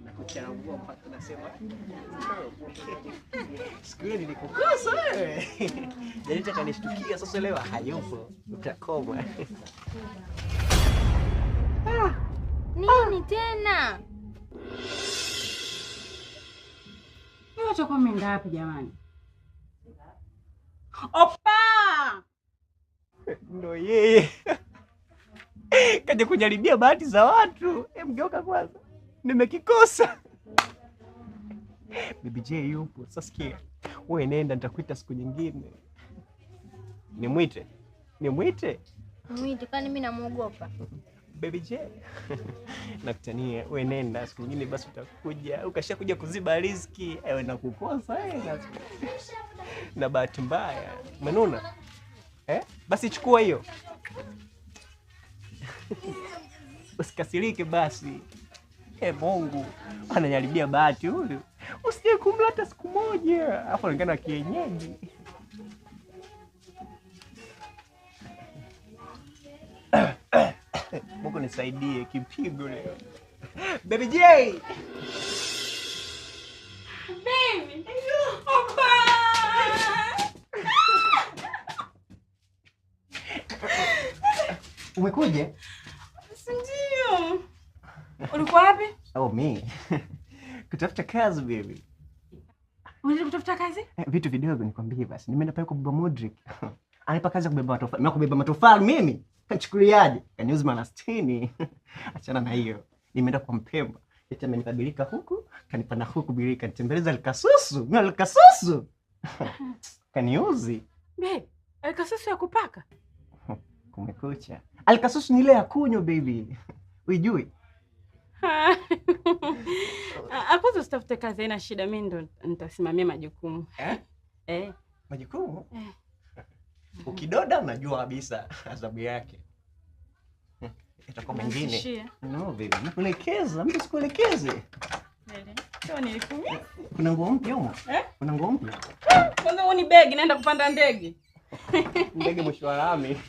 Na kuchambua mpaka nasema siku ile nilikukosa wewe. Yaani taka nishtukia sasa leo hayupo. Utakoma. Nini tena? Wewe utakuwa umeenda wapi jamani? Opa! Ndo yeye. Kaja kujaribia bahati za watu. Mgeuka kwanza. Nimekikosa. Bibi J yupo. Sasa sikia. Wewe nenda nitakuita siku nyingine. Nimwite? Mwite kwani mimi namuogopa. Baby J. Nakutania, wewe nenda siku nyingine basi utakuja. Ukashakuja kuziba riziki. Ewe nakukosa na bahati mbaya. Umenuna? Basi chukua hiyo. Usikasirike basi. Mungu ananiharibia bahati huyu. Usije kumla hata siku moja. Hapo anaonekana kienyeji. Mungu nisaidie kipigo leo. Baby J. Baby. Opa! Umekuja? Ndio. Ulikuwa wapi? Me. Kutafuta kazi baby. Unataka kutafuta kazi? Vitu vidogo nikwambie basi. Nimeenda pale kwa Baba Modric. Anipa kazi ya kubeba matofali. Mimi kubeba matofali mimi. Kachukuliaje? Kaniuzi mara 60. Achana na hiyo. Nimeenda kwa Mpemba. Eti amenikabilika huku, kanipa na huku bilika. Nitembeleza Alkasusu. Mimi Alkasusu. Kaniuzi. Babe, Alkasusu ya kupaka? Kumekucha. Alkasusu ni ile ya kunywa baby. Unijui? Akuzo usitafute kazi, haina shida, mimi ndo nitasimamia majukumu. Majukumu? Ukidoda unajua kabisa adhabu yake. Itakuwa mengine. No baby, nikuelekeza, mimi sikuelekeze. Sio nilikumia. Kuna nguo mpya huko? Kuna nguo mpya? Kwanza uni begi naenda kupanda ndege. Ndege mwisho wa lami.